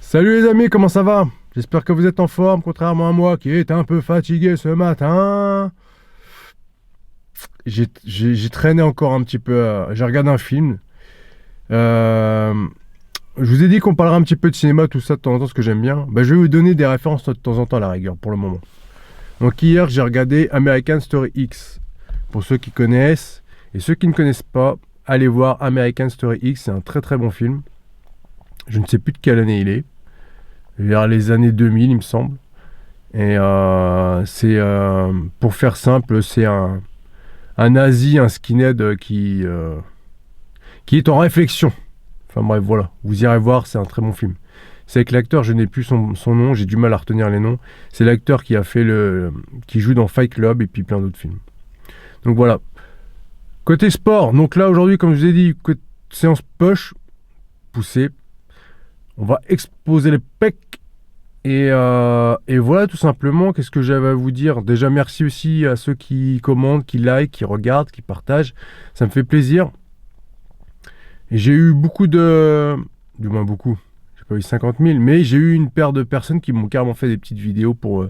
Salut les amis, comment ça va? J'espère que vous êtes en forme, contrairement à moi qui est un peu fatigué ce matin. J'ai traîné encore un petit peu, j'ai regardé un film. Euh, je vous ai dit qu'on parlera un petit peu de cinéma, tout ça de temps en temps, ce que j'aime bien. Je vais vous donner des références de temps en temps à la rigueur, pour le moment. Donc hier, j'ai regardé American Story X. Pour ceux qui connaissent, et ceux qui ne connaissent pas, allez voir American Story X, c'est un très très bon film. Je ne sais plus de quelle année il est. Vers les années 2000, il me semble. Et pour faire simple, c'est un nazi, un skinhead qui est en réflexion. Enfin bref, voilà. Vous irez voir, c'est un très bon film. C'est avec l'acteur, je n'ai plus son nom, j'ai du mal à retenir les noms. C'est l'acteur qui a fait qui joue dans Fight Club et puis plein d'autres films. Donc voilà. Côté sport, donc là aujourd'hui, comme je vous ai dit, séance push, poussée. On va exposer les pecs. Et voilà tout simplement, qu'est-ce que j'avais à vous dire? Déjà merci aussi à ceux qui commentent, qui like, qui regardent, qui partagent. Ça me fait plaisir. Et j'ai eu beaucoup du moins beaucoup, j'ai pas eu 50 000, mais j'ai eu une paire de personnes qui m'ont carrément fait des petites vidéos pour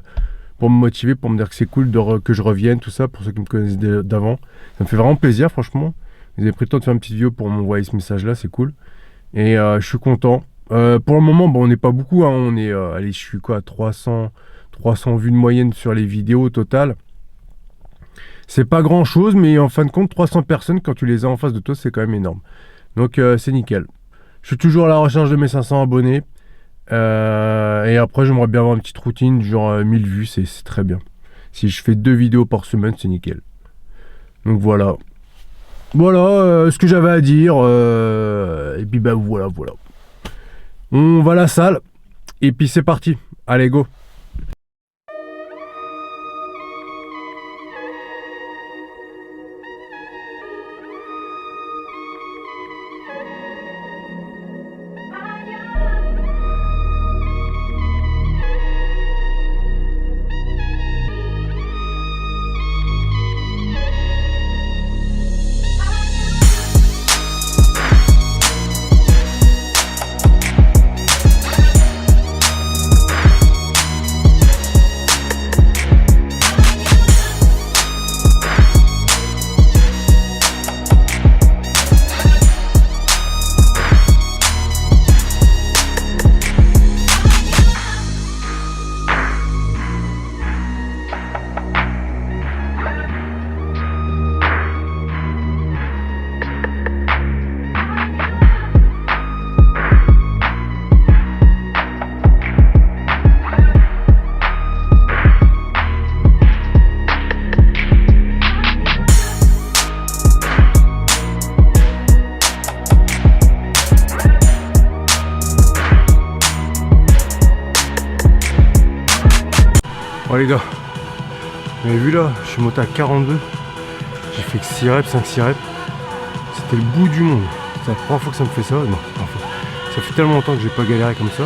me motiver, pour me dire que c'est cool que je revienne, tout ça, pour ceux qui me connaissent d'avant. Ça me fait vraiment plaisir, franchement. Vous avez pris le temps de faire une petite vidéo pour m'envoyer ce message-là, c'est cool. Et je suis content. Pour le moment, on n'est pas beaucoup, hein. On est, allez, je suis quoi, 300 vues de moyenne sur les vidéos au total. C'est pas grand chose, mais en fin de compte, 300 personnes, quand tu les as en face de toi, c'est quand même énorme. Donc c'est nickel. Je suis toujours à la recherche de mes 500 abonnés. Et après, j'aimerais bien avoir une petite routine, genre 1000 vues, c'est très bien. Si je fais 2 vidéos par semaine, c'est nickel. Donc voilà. Voilà ce que j'avais à dire. Et puis voilà. On va à la salle. Et puis c'est parti. Allez, go. Bon les gars, vous avez vu là, je suis monté à 42. J'ai fait que 6 reps, 5-6 reps. C'était le bout du monde. C'est la première fois que ça me fait ça. Non, ça fait tellement longtemps que j'ai pas galéré comme ça.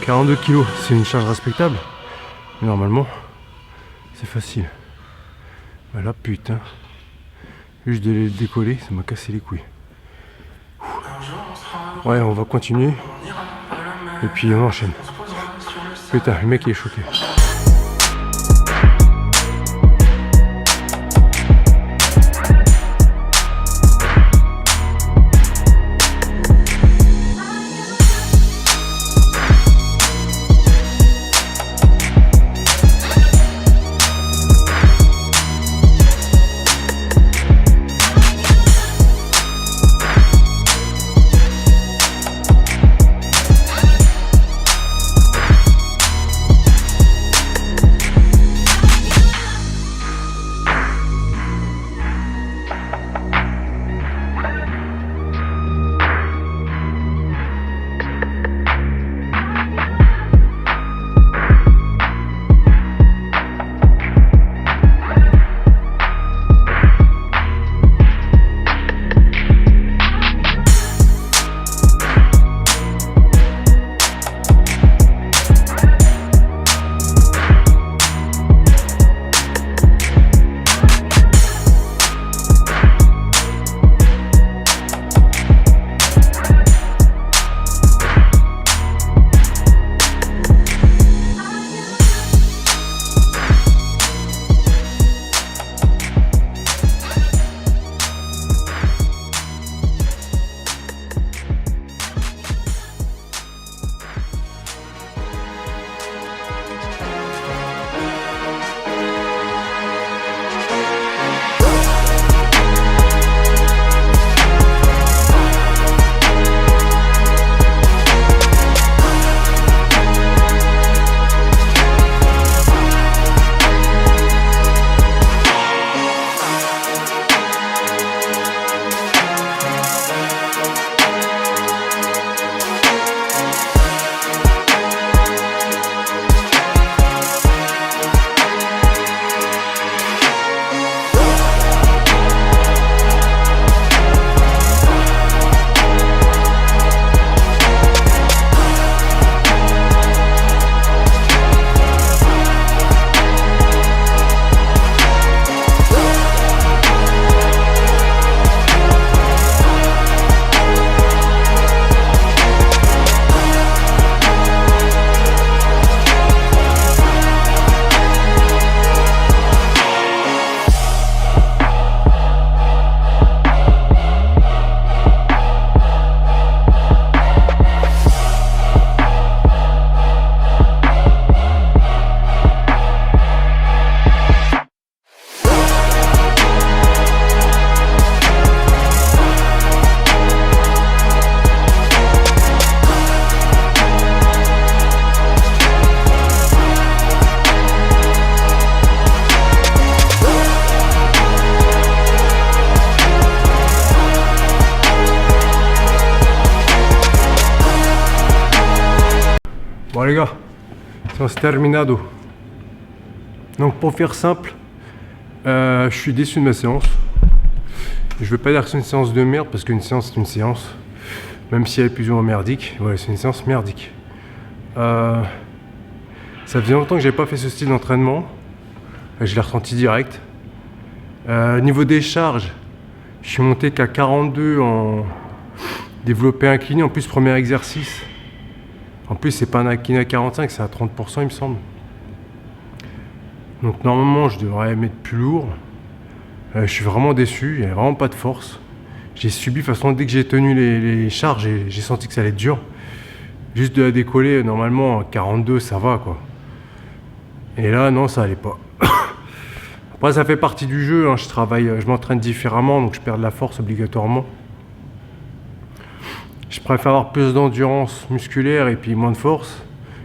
42 kilos, c'est une charge respectable. Mais normalement, c'est facile. Bah là, putain. Juste de les décoller, ça m'a cassé les couilles. Ouais, on va continuer. Et puis on enchaîne. Putain, le mec il est choqué. Bon les gars, c'est terminado. Donc pour faire simple, je suis déçu de ma séance. Je veux pas dire que c'est une séance de merde parce qu'une séance c'est une séance. Même si elle est plus ou moins merdique. Ouais, c'est une séance merdique. Ça faisait longtemps que j'avais pas fait ce style d'entraînement. Je l'ai ressenti direct. Niveau des charges, je suis monté qu'à 42 en développé incliné. En plus, premier exercice. En plus, c'est pas un incliné à 45, c'est à 30%, il me semble. Donc, normalement, je devrais mettre plus lourd. Je suis vraiment déçu. Il n'y a vraiment pas de force. J'ai subi, de toute façon, dès que j'ai tenu les charges, j'ai senti que ça allait être dur. Juste de la décoller, normalement, à 42, ça va, quoi. Et là, non, ça allait pas. Après, ça fait partie du jeu. Hein. Je m'entraîne différemment, donc je perds de la force obligatoirement. Je préfère avoir plus d'endurance musculaire et puis moins de force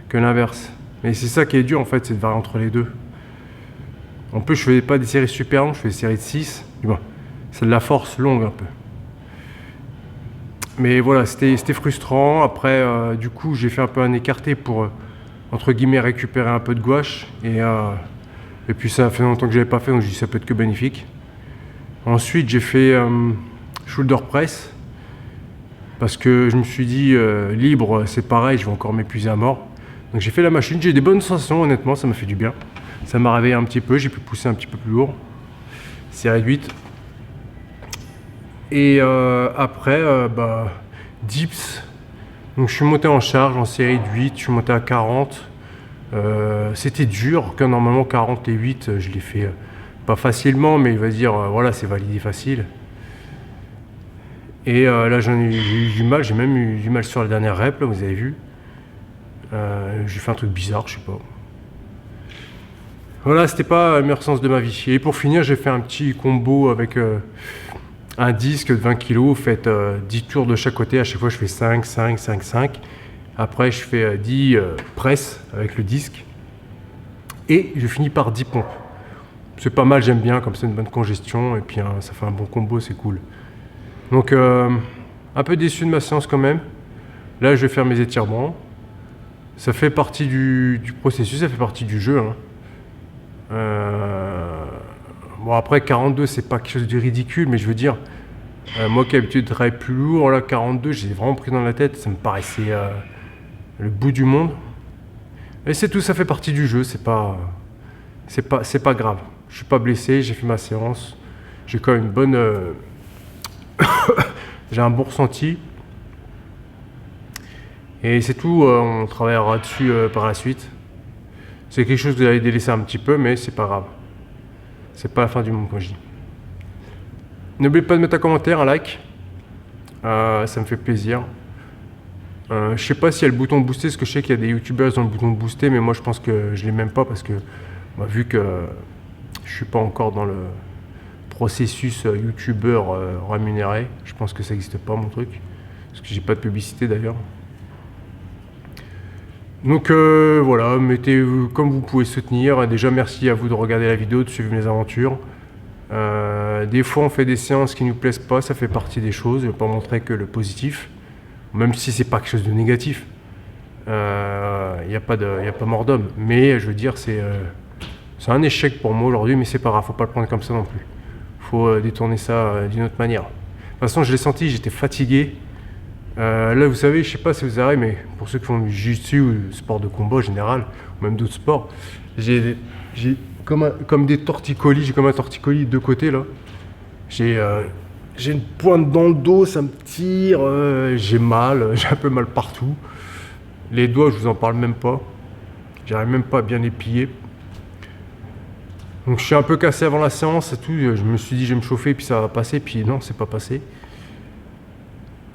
que l'inverse. Mais c'est ça qui est dur en fait, c'est de varier entre les deux. En plus, je faisais pas des séries super longues, je fais des séries de 6. Bon, c'est de la force longue un peu. Mais voilà, c'était frustrant. Après, du coup, j'ai fait un peu un écarté pour, entre guillemets, récupérer un peu de gouache. Et puis ça fait longtemps que je l'avais pas fait, donc je dis ça peut être que bénéfique. Ensuite, j'ai fait shoulder press. Parce que je me suis dit, libre, c'est pareil, je vais encore m'épuiser à mort. Donc j'ai fait la machine, j'ai des bonnes sensations, honnêtement, ça m'a fait du bien. Ça m'a réveillé un petit peu, j'ai pu pousser un petit peu plus lourd. C'est réduite. Et après, dips. Donc je suis monté en charge en série de 8, je suis monté à 40. C'était dur, que normalement 40 et 8, je l'ai fait pas facilement, mais il va dire, voilà, c'est validé facile. Et là, j'ai eu du mal, j'ai même eu du mal sur la dernière rep, là, vous avez vu. J'ai fait un truc bizarre, je sais pas. Voilà, c'était pas le meilleur sens de ma vie. Et pour finir, j'ai fait un petit combo avec un disque de 20 kg, faites 10 tours de chaque côté. À chaque fois, je fais 5, 5, 5, 5. Après, je fais 10 presses avec le disque. Et je finis par 10 pompes. C'est pas mal, j'aime bien, comme c'est une bonne congestion. Et puis, ça fait un bon combo, c'est cool. Donc, un peu déçu de ma séance quand même. Là, je vais faire mes étirements. Ça fait partie du processus, ça fait partie du jeu. Hein. Bon, après, 42, c'est pas quelque chose de ridicule, mais je veux dire, moi qui ai l'habitude de travailler plus lourd, là, 42, j'ai vraiment pris dans la tête. Ça me paraissait le bout du monde. Et c'est tout, ça fait partie du jeu. C'est pas grave. Je suis pas blessé, j'ai fait ma séance. J'ai quand même une bonne... j'ai un bon ressenti. Et c'est tout, on travaillera dessus par la suite. C'est quelque chose que vous avez délaissé un petit peu, mais c'est pas grave. C'est pas la fin du monde, comme je dis. N'oubliez pas de mettre un commentaire, un like. Ça me fait plaisir. Je sais pas s'il y a le bouton booster, parce que je sais qu'il y a des youtubeurs qui ont le bouton de booster, mais moi je pense que je l'ai même pas, parce que vu que je suis pas encore dans le processus youtubeur rémunéré, je pense que ça n'existe pas mon truc, parce que j'ai pas de publicité d'ailleurs. Donc voilà, mettez comme vous pouvez soutenir. Déjà merci à vous de regarder la vidéo, de suivre mes aventures. Des fois on fait des séances qui nous plaisent pas, ça fait partie des choses. Je vais pas montrer que le positif, même si c'est pas quelque chose de négatif. Y a pas mort d'homme. Mais je veux dire c'est un échec pour moi aujourd'hui, mais c'est pas grave, faut pas le prendre comme ça non plus. Faut détourner ça d'une autre manière. De toute façon je l'ai senti, j'étais fatigué. Là, vous savez, je sais pas si vous avez, mais pour ceux qui font du jiu-jitsu ou du sport de combat en général, ou même d'autres sports, j'ai comme des torticolis, j'ai comme un torticolis de deux côtés là. J'ai une pointe dans le dos, ça me tire, j'ai mal, j'ai un peu mal partout. Les doigts, je vous en parle même pas. J'arrive même pas à bien les plier. Donc je suis un peu cassé avant la séance et tout. Je me suis dit, je vais me chauffer, puis ça va passer, puis non, c'est pas passé.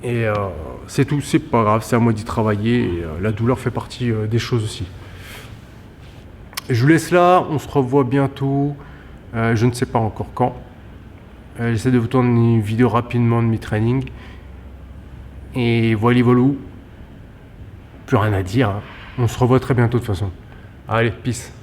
Et c'est tout, c'est pas grave, c'est à moi d'y travailler. Et, la douleur fait partie des choses aussi. Je vous laisse là, on se revoit bientôt. Je ne sais pas encore quand. J'essaie de vous tourner une vidéo rapidement de mes trainings. Et voilà. Plus rien à dire. Hein. On se revoit très bientôt de toute façon. Allez, peace.